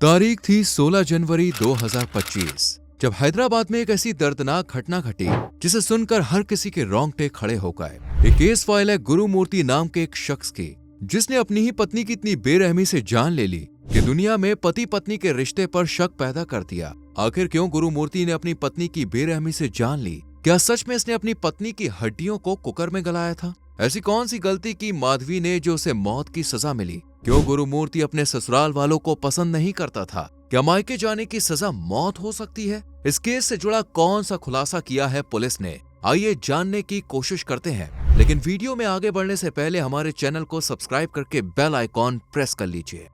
तारीख थी 16 जनवरी 2025, जब हैदराबाद में एक ऐसी दर्दनाक घटना घटी जिसे सुनकर हर किसी के रोंगटे खड़े हो गए। ये केस फाइल है गुरुमूर्ति नाम के एक शख्स की, जिसने अपनी ही पत्नी की इतनी बेरहमी से जान ले ली कि दुनिया में पति पत्नी के रिश्ते पर शक पैदा कर दिया। आखिर क्यों गुरुमूर्ति ने अपनी पत्नी की बेरहमी से जान ली? क्या सच में इसने अपनी पत्नी की हड्डियों को कुकर में गलाया था? ऐसी कौन सी गलती की माधवी ने जो उसे मौत की सजा मिली? क्यों गुरुमूर्ति अपने ससुराल वालों को पसंद नहीं करता था? क्या मायके जाने की सजा मौत हो सकती है? इस केस से जुड़ा कौन सा खुलासा किया है पुलिस ने? आइए जानने की कोशिश करते हैं, लेकिन वीडियो में आगे बढ़ने से पहले हमारे चैनल को सब्सक्राइब करके बेल आइकॉन प्रेस कर लीजिए।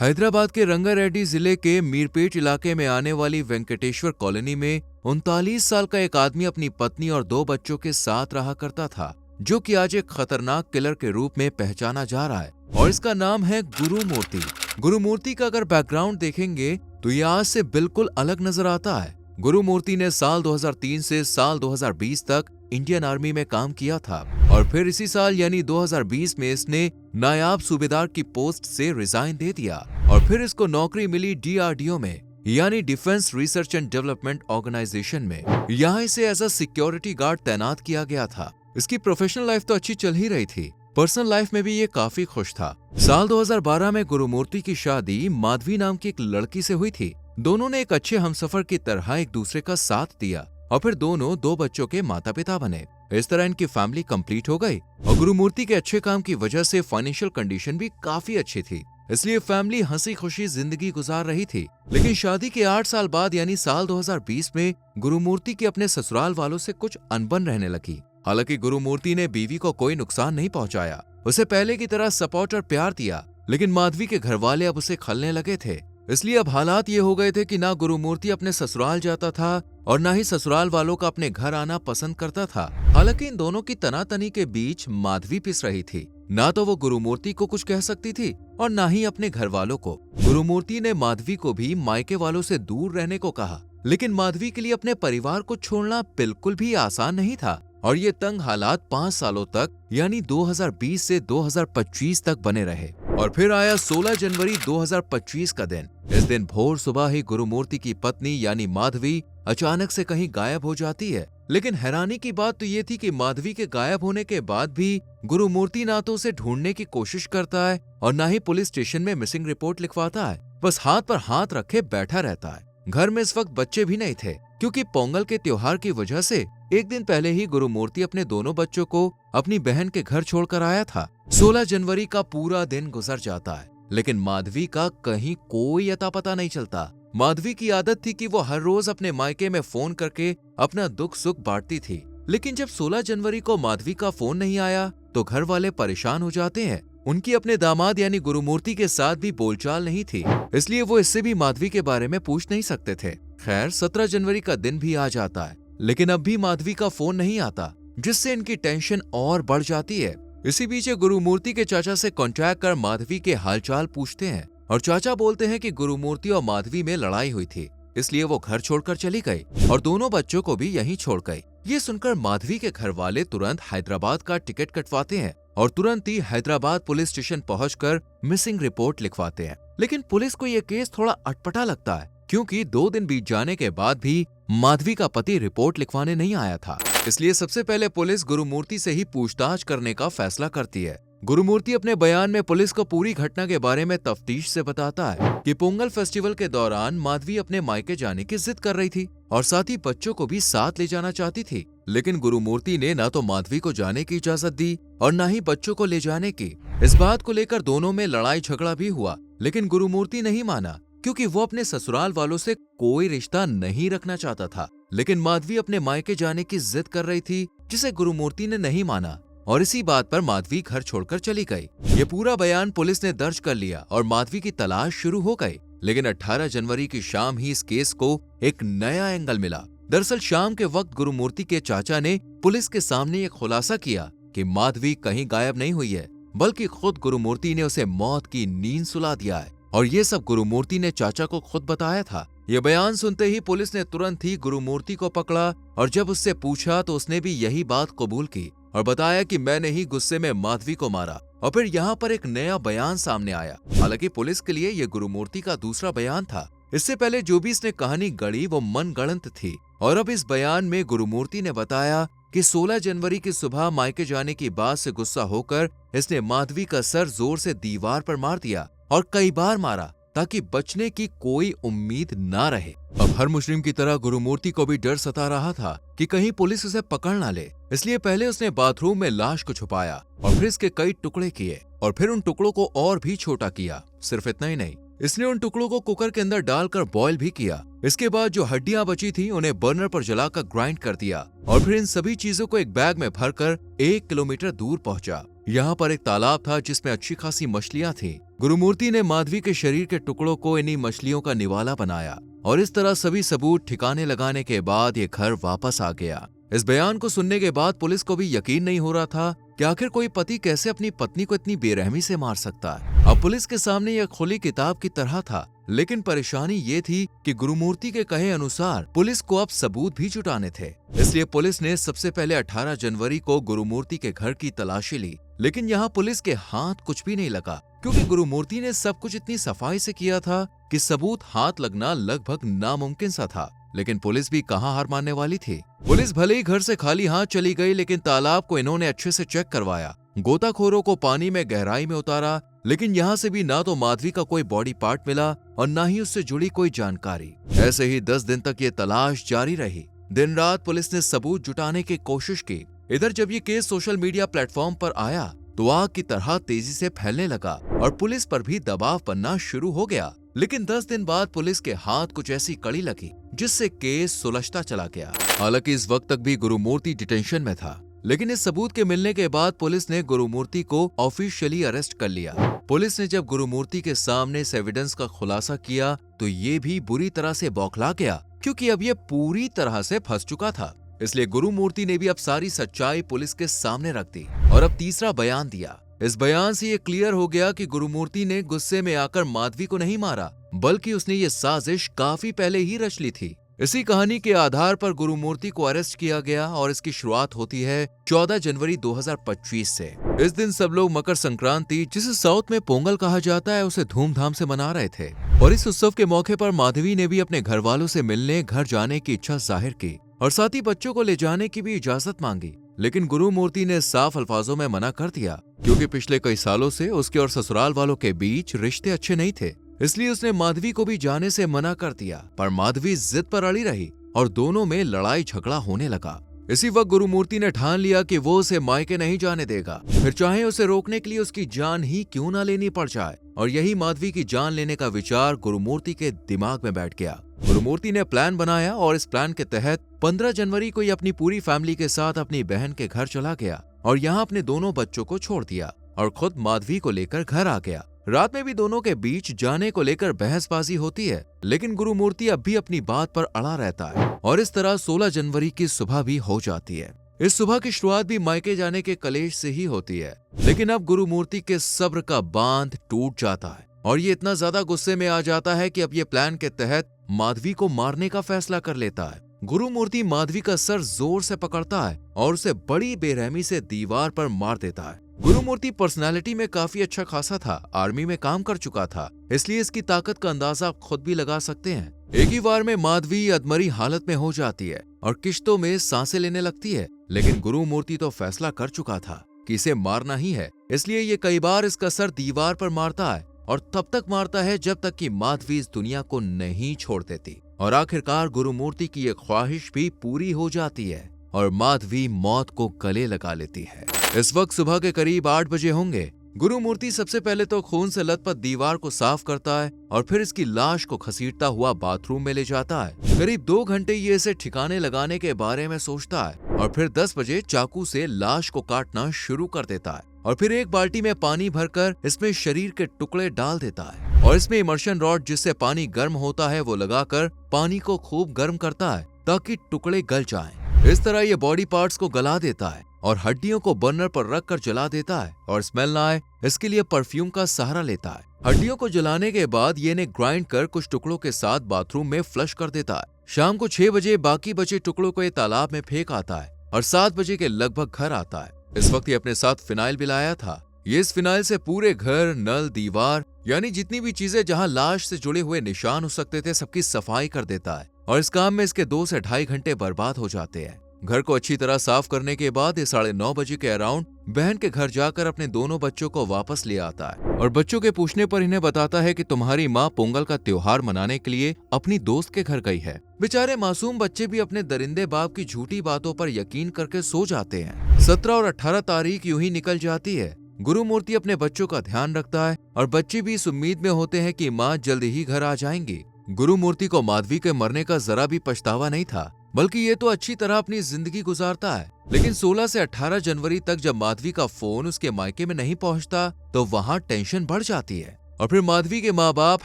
हैदराबाद के रंगारेड्डी जिले के मीरपेट इलाके में आने वाली वेंकटेश्वर कॉलोनी में 39 साल का एक आदमी अपनी पत्नी और 2 बच्चों के साथ रहा करता था, जो कि आज एक खतरनाक किलर के रूप में पहचाना जा रहा है और इसका नाम है गुरुमूर्ति। गुरुमूर्ति का अगर बैकग्राउंड देखेंगे तो ये आज से बिल्कुल अलग नजर आता है। गुरुमूर्ति ने साल 2003 से साल 2020 तक इंडियन आर्मी में काम किया था और फिर इसी साल यानी 2020 में इसने नायाब सूबेदार की पोस्ट से रिजाइन दे दिया और फिर इसको नौकरी मिली DRDO में, यानी defence research and development organisation में। यहाँ इसे एज अ सिक्योरिटी गार्ड तैनात किया गया था। इसकी प्रोफेशनल लाइफ तो अच्छी चल ही रही थी, पर्सनल लाइफ में भी ये काफी खुश था। साल 2012 में गुरुमूर्ति की शादी माधवी नाम की एक लड़की से हुई थी। दोनों ने एक अच्छे हमसफर की तरह एक दूसरे का साथ दिया और फिर दोनों 2 बच्चों के माता पिता बने। इस तरह इनकी फैमिली कंप्लीट हो गई और गुरुमूर्ति के अच्छे काम की वजह से फाइनेंशियल कंडीशन भी काफी अच्छी थी, इसलिए फैमिली हंसी खुशी जिंदगी गुजार रही थी। लेकिन शादी के 8 साल बाद यानी साल 2020 में गुरुमूर्ति की अपने ससुराल वालों से कुछ अनबन रहने लगी। हालांकि गुरुमूर्ति ने बीवी को कोई नुकसान नहीं पहुंचाया, उसे पहले की तरह सपोर्ट और प्यार दिया, लेकिन माधवी के घर वाले अब उसे खलने लगे थे। इसलिए अब हालात ये हो गए थे कि ना गुरुमूर्ति अपने ससुराल जाता था और ना ही ससुराल वालों का अपने घर आना पसंद करता था। हालांकि इन दोनों की तनातनी के बीच माधवी पिस रही थी। ना तो वो गुरुमूर्ति को कुछ कह सकती थी और ना ही अपने घर वालों को। गुरुमूर्ति ने माधवी को भी मायके वालों से दूर रहने को कहा, लेकिन माधवी के लिए अपने परिवार को छोड़ना बिल्कुल भी आसान नहीं था और ये तंग हालात 5 सालों तक यानी 2020 से 2025 तक बने रहे। और फिर आया 16 जनवरी 2025 का दिन। इस दिन भोर सुबह ही गुरुमूर्ति की पत्नी यानी माधवी अचानक से कहीं गायब हो जाती है। लेकिन हैरानी की बात तो ये थी कि माधवी के गायब होने के बाद भी गुरुमूर्ति ना तो उसे ढूंढने की कोशिश करता है और ना ही पुलिस स्टेशन में मिसिंग रिपोर्ट लिखवाता है। बस हाथ पर हाथ रखे बैठा रहता है। घर में इस वक्त बच्चे भी नहीं थे, क्योंकि पोंगल के त्योहार की वजह से एक दिन पहले ही गुरुमूर्ति अपने दोनों बच्चों को अपनी बहन के घर छोड़कर आया था। 16 जनवरी का पूरा दिन गुजर जाता है, लेकिन माधवी का कहीं कोई अता पता नहीं चलता। माधवी की आदत थी कि वो हर रोज अपने मायके में फोन करके अपना दुख सुख बांटती थी, लेकिन जब 16 जनवरी को माधवी का फोन नहीं आया तो घर वाले परेशान हो जाते हैं। उनकी अपने दामाद यानी गुरुमूर्ति के साथ भी बोलचाल नहीं थी, इसलिए वो इससे भी माधवी के बारे में पूछ नहीं सकते थे। खैर 17 जनवरी का दिन भी आ जाता है, लेकिन अब भी माधवी का फोन नहीं आता, जिससे इनकी टेंशन और बढ़ जाती है। इसी बीच गुरुमूर्ति के चाचा से कांटेक्ट कर माधवी के हालचाल पूछते हैं और चाचा बोलते हैं कि गुरुमूर्ति और माधवी में लड़ाई हुई थी, इसलिए वो घर छोड़कर चली गई और दोनों बच्चों को भी यहीं छोड़ गई। ये सुनकर माधवी के घर वाले तुरंत हैदराबाद का टिकट कटवाते हैं और तुरंत ही हैदराबाद पुलिस स्टेशन पहुंचकर मिसिंग रिपोर्ट लिखवाते हैं। लेकिन पुलिस को ये केस थोड़ा अटपटा लगता है, क्योंकि 2 दिन बीत जाने के बाद भी माधवी का पति रिपोर्ट लिखवाने नहीं आया था। इसलिए सबसे पहले पुलिस गुरुमूर्ति से ही पूछताछ करने का फैसला करती है। गुरुमूर्ति अपने बयान में पुलिस को पूरी घटना के बारे में तफ्तीश से बताता है कि पोंगल फेस्टिवल के दौरान माधवी अपने मायके जाने की जिद कर रही थी और साथ ही बच्चों को भी साथ ले जाना चाहती थी, लेकिन गुरुमूर्ति ने ना तो माधवी को जाने की इजाजत दी और ना ही बच्चों को ले जाने की। इस बात को लेकर दोनों में लड़ाई झगड़ा भी हुआ, लेकिन गुरुमूर्ति नहीं माना, क्योंकि वो अपने ससुराल वालों से कोई रिश्ता नहीं रखना चाहता था। लेकिन माधवी अपने मायके जाने की जिद कर रही थी, जिसे गुरुमूर्ति ने नहीं माना और इसी बात पर माधवी घर छोड़कर चली गई। ये पूरा बयान पुलिस ने दर्ज कर लिया और माधवी की तलाश शुरू हो गई। लेकिन 18 जनवरी की शाम ही इस केस को एक नया एंगल मिला। दरअसल शाम के वक्त गुरुमूर्ति के चाचा ने पुलिस के सामने ये खुलासा किया कि माधवी कहीं गायब नहीं हुई है, बल्कि खुद गुरुमूर्ति ने उसे मौत की नींद सुला दिया है और ये सब गुरुमूर्ति ने चाचा को खुद बताया था। ये बयान सुनते ही पुलिस ने तुरंत ही गुरुमूर्ति को पकड़ा और जब उससे पूछा तो उसने भी यही बात कबूल की और बताया कि मैंने ही गुस्से में माधवी को मारा। और फिर यहाँ पर एक नया बयान सामने आया। हालांकि पुलिस के लिए ये गुरुमूर्ति का दूसरा बयान था। इससे पहले जो भी इसने कहानी गढ़ी वो मनगढ़ंत थी और अब इस बयान में गुरुमूर्ति ने बताया कि 16 जनवरी की सुबह मायके जाने की बात से गुस्सा होकर इसने माधवी का सर जोर से दीवार पर मार दिया और कई बार मारा ताकि बचने की कोई उम्मीद ना रहे। अब हर मुजरिम की तरह गुरुमूर्ति को भी डर सता रहा था कि कहीं पुलिस उसे पकड़ ना ले, इसलिए पहले उसने बाथरूम में लाश को छुपाया और फिर इसके कई टुकड़े किए और फिर उन टुकड़ों को और भी छोटा किया। सिर्फ इतना ही नहीं, इसने उन टुकड़ों को कुकर के अंदर डालकर बॉयल भी किया। इसके बाद जो हड्डियां बची थी उन्हें बर्नर पर जलाकर ग्राइंड कर दिया और फिर इन सभी चीजों को एक बैग में भरकर 1 किलोमीटर दूर पहुंचा। यहाँ पर एक तालाब था जिसमें अच्छी खासी मछलियां थी। गुरुमूर्ति ने माधवी के शरीर के टुकड़ों को इन्हीं मछलियों का निवाला बनाया और इस तरह सभी सबूत ठिकाने लगाने के बाद ये घर वापस आ गया। इस बयान को सुनने के बाद पुलिस को भी यकीन नहीं हो रहा था कि आखिर कोई पति कैसे अपनी पत्नी को इतनी बेरहमी से मार सकता है। अब पुलिस के सामने यह खुली किताब की तरह था, लेकिन परेशानी ये थी कि गुरुमूर्ति के कहे अनुसार पुलिस को अब सबूत भी जुटाने थे। इसलिए पुलिस ने सबसे पहले 18 जनवरी को गुरुमूर्ति के घर की तलाशी ली, लेकिन यहाँ पुलिस के हाथ कुछ भी नहीं लगा क्योंकि गुरुमूर्ति ने सब कुछ इतनी सफाई से किया था कि सबूत हाथ लगना लगभग नामुमकिन सा था। लेकिन पुलिस भी कहाँ हार मानने वाली थी। पुलिस भले ही घर से खाली हाथ चली गई, लेकिन तालाब को इन्होंने अच्छे से चेक करवाया, गोताखोरों को पानी में गहराई में उतारा, लेकिन यहाँ से भी ना तो माधवी का कोई बॉडी पार्ट मिला और ना ही उससे जुड़ी कोई जानकारी। ऐसे ही 10 दिन तक ये तलाश जारी रही। दिन रात पुलिस ने सबूत जुटाने की कोशिश की। इधर जब ये केस सोशल मीडिया प्लेटफॉर्म पर आया तो आग की तरह तेजी से फैलने लगा और पुलिस पर भी दबाव बनना शुरू हो गया। लेकिन 10 दिन बाद पुलिस के हाथ कुछ ऐसी कड़ी लगी जिससे केस सुलझता चला गया। हालांकि इस वक्त तक भी गुरुमूर्ति डिटेंशन में था, लेकिन इस सबूत के मिलने के बाद पुलिस ने गुरुमूर्ति को ऑफिशियली अरेस्ट कर लिया। पुलिस ने जब गुरुमूर्ति के सामने इस एविडेंस का खुलासा किया तो ये भी बुरी तरह से बौखला गया, क्योंकि अब ये पूरी तरह से फंस चुका था। इसलिए गुरुमूर्ति ने भी अब सारी सच्चाई पुलिस के सामने रख दी और अब तीसरा बयान दिया। इस बयान से ये क्लियर हो गया कि गुरुमूर्ति ने गुस्से में आकर माधवी को नहीं मारा, बल्कि उसने ये साजिश काफी पहले ही रच ली थी। इसी कहानी के आधार पर गुरुमूर्ति को अरेस्ट किया गया और इसकी शुरुआत होती है 14 जनवरी 2025 से। इस दिन सब लोग मकर संक्रांति, जिसे साउथ में पोंगल कहा जाता है, उसे धूमधाम से मना रहे थे और इस उत्सव के मौके पर माधवी ने भी अपने घर वालों से मिलने घर जाने की इच्छा जाहिर की और साथ ही बच्चों को ले जाने की भी इजाजत मांगी। लेकिन गुरुमूर्ति ने साफ अल्फाजों में मना कर दिया, क्योंकि पिछले कई सालों से उसके और ससुराल वालों के बीच रिश्ते अच्छे नहीं थे। इसलिए उसने माधवी को भी जाने से मना कर दिया, पर माधवी जिद पर अड़ी रही और दोनों में लड़ाई झगड़ा होने लगा। इसी वक्त गुरुमूर्ति ने ठान लिया कि वो उसे मायके नहीं जाने देगा, फिर चाहे उसे रोकने के लिए उसकी जान ही क्यों ना लेनी पड़ जाए। और यही माधवी की जान लेने का विचार गुरुमूर्ति के दिमाग में बैठ गया। गुरुमूर्ति ने प्लान बनाया और इस प्लान के तहत 15 जनवरी को ये अपनी पूरी फैमिली के साथ अपनी बहन के घर चला गया और यहाँ अपने दोनों बच्चों को छोड़ दिया और खुद माधवी को लेकर घर आ गया। रात में भी दोनों के बीच जाने को लेकर बहसबाजी होती है, लेकिन गुरुमूर्ति अब भी अपनी बात पर अड़ा रहता है और इस तरह 16 जनवरी की सुबह भी हो जाती है। इस सुबह की शुरुआत भी मायके जाने के कलेश से ही होती है, लेकिन अब गुरुमूर्ति के सब्र का बांध टूट जाता है और ये इतना ज्यादा गुस्से में आ जाता है कि अब ये प्लान के तहत माधवी को मारने का फैसला कर लेता है। गुरुमूर्ति माधवी का सर जोर से पकड़ता है और उसे बड़ी बेरहमी से दीवार पर मार देता है। गुरुमूर्ति पर्सनालिटी में काफी अच्छा खासा था, आर्मी में काम कर चुका था, इसलिए इसकी ताकत का अंदाजा आप खुद भी लगा सकते हैं। एक ही बार में माधवी अधमरी हालत में हो जाती है और किश्तों में सांसें लेने लगती है, लेकिन गुरुमूर्ति तो फैसला कर चुका था कि इसे मारना ही है, इसलिए ये कई बार इसका सर दीवार पर मारता है और तब तक मारता है जब तक कि माधवी इस दुनिया को नहीं छोड़ देती। और आखिरकार गुरुमूर्ति की ये ख्वाहिश भी पूरी हो जाती है और माधवी मौत को गले लगा लेती है। इस वक्त सुबह के करीब 8 बजे होंगे। गुरुमूर्ति सबसे पहले तो खून से लथपथ दीवार को साफ करता है और फिर इसकी लाश को घसीटता हुआ बाथरूम में ले जाता है। करीब 2 घंटे ये इसे ठिकाने लगाने के बारे में सोचता है और फिर 10 बजे चाकू से लाश को काटना शुरू कर देता है और फिर एक बाल्टी में पानी भरकर इसमें शरीर के टुकड़े डाल देता है और इसमें इमर्शन रॉड, जिससे पानी गर्म होता है, वो लगाकर पानी को खूब गर्म करता है ताकि टुकड़े गल जाएं। इस तरह ये बॉडी पार्ट्स को गला देता है और हड्डियों को बर्नर पर रख कर जला देता है और स्मेल ना आए इसके लिए परफ्यूम का सहारा लेता है। हड्डियों को जलाने के बाद ये इन्हें ग्राइंड कर कुछ टुकड़ों के साथ बाथरूम में फ्लश कर देता है। शाम को 6 बजे बाकी बचे टुकड़ों को ये तालाब में फेंक आता है और 7 बजे के लगभग घर आता है। इस वक्त ये अपने साथ फिनाइल भी लाया था। ये इस फिनाइल से पूरे घर, नल, दीवार यानी जितनी भी चीजें जहां लाश से जुड़े हुए निशान हो सकते थे सबकी सफाई कर देता है और इस काम में इसके 2 से ढाई घंटे बर्बाद हो जाते हैं। घर को अच्छी तरह साफ करने के बाद ये 9:30 बजे के अराउंड बहन के घर जाकर अपने दोनों बच्चों को वापस ले आता है और बच्चों के पूछने पर इन्हें बताता है कि तुम्हारी माँ पोंगल का त्योहार मनाने के लिए अपनी दोस्त के घर गई है। बेचारे मासूम बच्चे भी अपने दरिंदे बाप की झूठी बातों पर यकीन करके सो जाते हैं। 17 और 18 तारीख यूं ही निकल जाती है। गुरुमूर्ति अपने बच्चों का ध्यान रखता है और बच्चे भी इस उम्मीद में होते हैं कि माँ जल्दी ही घर आ जाएंगी। गुरुमूर्ति को माधवी के मरने का जरा भी पछतावा नहीं था, बल्कि ये तो अच्छी तरह अपनी जिंदगी गुजारता है। लेकिन 16 से 18 जनवरी तक जब माधवी का फोन उसके मायके में नहीं पहुंचता तो वहां टेंशन बढ़ जाती है और फिर माधवी के माँ बाप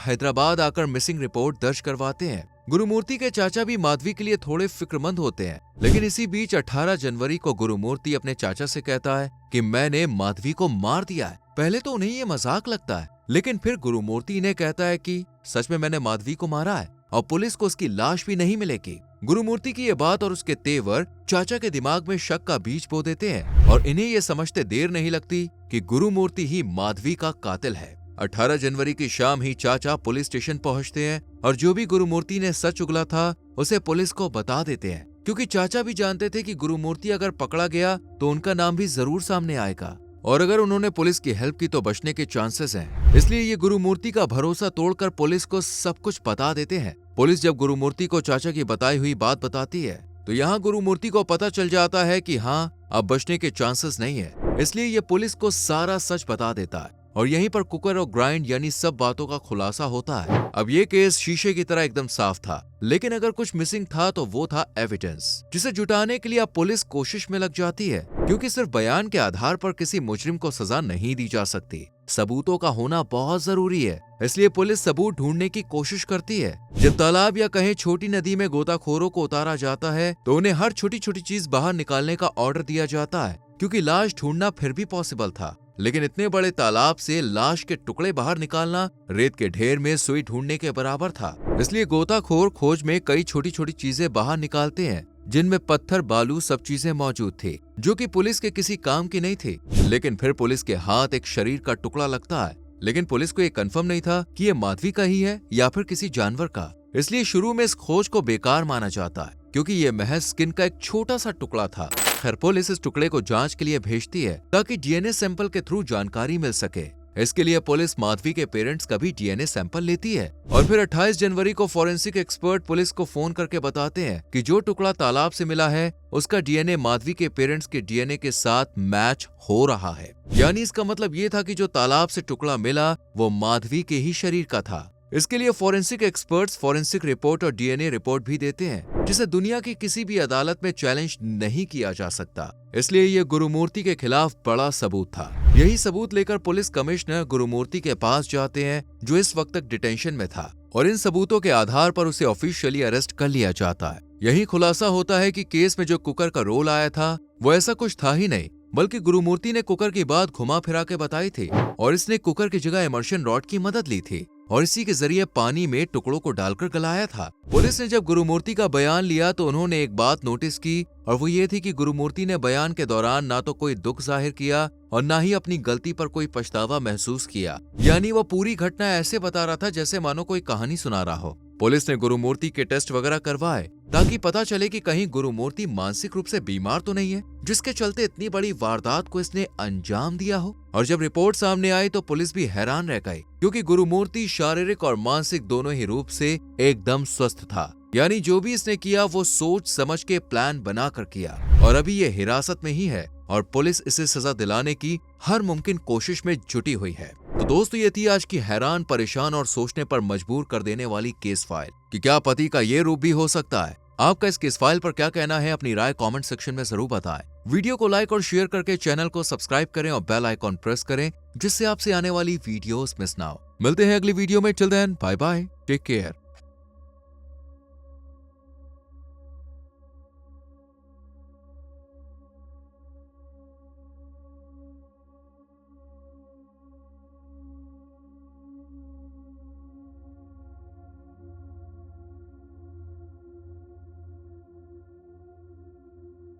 हैदराबाद आकर मिसिंग रिपोर्ट दर्ज करवाते हैं। गुरुमूर्ति के चाचा भी माधवी के लिए थोड़े फिक्रमंद होते हैं, लेकिन इसी बीच 18 जनवरी को गुरुमूर्ति अपने चाचा से कहता है कि मैंने माधवी को मार दिया है। पहले तो उन्हें ये मजाक लगता है, लेकिन फिर गुरुमूर्ति इन्हें कहता है कि सच में मैंने माधवी को मारा है और पुलिस को उसकी लाश भी नहीं मिलेगी। गुरुमूर्ति की ये बात और उसके तेवर चाचा के दिमाग में शक का बीज बो देते हैं और इन्हें ये समझते देर नहीं लगती कि गुरुमूर्ति ही माधवी का कातिल है। 18 जनवरी की शाम ही चाचा पुलिस स्टेशन पहुंचते हैं और जो भी गुरुमूर्ति ने सच उगला था उसे पुलिस को बता देते हैं, क्योंकि चाचा भी जानते थे कि गुरुमूर्ति अगर पकड़ा गया तो उनका नाम भी जरूर सामने आएगा और अगर उन्होंने पुलिस की हेल्प की तो बचने के चांसेस हैं। इसलिए ये गुरुमूर्ति का भरोसा तोड़कर पुलिस को सब कुछ बता देते हैं। पुलिस जब गुरुमूर्ति को चाचा की बताई हुई बात बताती है तो यहाँ गुरुमूर्ति को पता चल जाता है कि हाँ, अब बचने के चांसेस नहीं है। इसलिए ये पुलिस को सारा सच बता देता है और यहीं पर कुकर और ग्राइंड यानी सब बातों का खुलासा होता है। अब ये केस शीशे की तरह एकदम साफ था, लेकिन अगर कुछ मिसिंग था तो वो था एविडेंस, जिसे जुटाने के लिए अब पुलिस कोशिश में लग जाती है, क्योंकि सिर्फ बयान के आधार पर किसी मुजरिम को सजा नहीं दी जा सकती। सबूतों का होना बहुत जरूरी है, इसलिए पुलिस सबूत ढूंढने की कोशिश करती है। जब तालाब या कहीं छोटी नदी में गोताखोरों को उतारा जाता है तो उन्हें हर छोटी छोटी चीज बाहर निकालने का ऑर्डर दिया जाता है, क्योंकि लाश ढूंढना फिर भी पॉसिबल था, लेकिन इतने बड़े तालाब से लाश के टुकड़े बाहर निकालना रेत के ढेर में सुई ढूंढने के बराबर था। इसलिए गोताखोर खोज में कई छोटी छोटी चीजें बाहर निकालते हैं, जिनमें पत्थर, बालू सब चीजें मौजूद थी, जो कि पुलिस के किसी काम की नहीं थी। लेकिन फिर पुलिस के हाथ एक शरीर का टुकड़ा लगता है, लेकिन पुलिस को ये कंफर्म नहीं था कि ये माधवी का ही है या फिर किसी जानवर का। इसलिए शुरू में इस खोज को बेकार माना जाता है, क्योंकि ये महज स्किन का एक छोटा सा टुकड़ा था। खैर, पुलिस इस टुकड़े को जांच के लिए भेजती है ताकि डीएनए सैंपल के थ्रू जानकारी मिल सके। इसके लिए पुलिस माधवी के पेरेंट्स का भी डीएनए सैंपल लेती है और फिर 28 जनवरी को फॉरेंसिक एक्सपर्ट पुलिस को फोन करके बताते हैं कि जो टुकड़ा तालाब से मिला है उसका डीएनए माधवी के पेरेंट्स के डीएनए के साथ मैच हो रहा है। यानी इसका मतलब ये था कि जो तालाब से टुकड़ा मिला वो माधवी के ही शरीर का था। इसके लिए फॉरेंसिक एक्सपर्ट्स फॉरेंसिक रिपोर्ट और डीएनए रिपोर्ट भी देते हैं, जिसे दुनिया की किसी भी अदालत में चैलेंज नहीं किया जा सकता। इसलिए ये गुरुमूर्ति के खिलाफ बड़ा सबूत था। यही सबूत लेकर पुलिस कमिश्नर गुरुमूर्ति के पास जाते हैं, जो इस वक्त तक डिटेंशन में था, और इन सबूतों के आधार पर उसे ऑफिशियली अरेस्ट कर लिया जाता है। यही खुलासा होता है कि केस में जो कुकर का रोल आया था वो ऐसा कुछ था ही नहीं, बल्कि गुरुमूर्ति ने कुकर की बात घुमा फिरा के बताई थी और इसने कुकर की जगह इमर्शन रॉड की मदद ली थी और इसी के जरिए पानी में टुकड़ों को डालकर गलाया था। पुलिस ने जब गुरुमूर्ति का बयान लिया तो उन्होंने एक बात नोटिस की, और वो ये थी कि गुरुमूर्ति ने बयान के दौरान ना तो कोई दुख जाहिर किया और ना ही अपनी गलती पर कोई पछतावा महसूस किया। यानी वो पूरी घटना ऐसे बता रहा था जैसे मानो कोई कहानी सुना रहा हो। पुलिस ने गुरुमूर्ति के टेस्ट वगैरह करवाए ताकि पता चले कि कहीं गुरुमूर्ति मानसिक रूप से बीमार तो नहीं है, जिसके चलते इतनी बड़ी वारदात को इसने अंजाम दिया हो। और जब रिपोर्ट सामने आई तो पुलिस भी हैरान रह गई, क्योंकि गुरुमूर्ति शारीरिक और मानसिक दोनों ही रूप से एकदम स्वस्थ था। यानी जो भी इसने किया वो सोच समझ के प्लान बना कर किया, और अभी ये हिरासत में ही है और पुलिस इसे सजा दिलाने की हर मुमकिन कोशिश में जुटी हुई है। तो दोस्तों, ये थी आज की हैरान, परेशान और सोचने पर मजबूर कर देने वाली केस फाइल कि क्या पति का ये रूप भी हो सकता है। आपका इस केस फाइल पर क्या कहना है, अपनी राय कमेंट सेक्शन में जरूर बताएं। वीडियो को लाइक और शेयर करके चैनल को सब्सक्राइब करें और बेल आइकॉन प्रेस करें, जिससे आपसे आने वाली वीडियोस मिस ना हो। मिलते हैं अगली वीडियो में। Till then, bye bye, take care.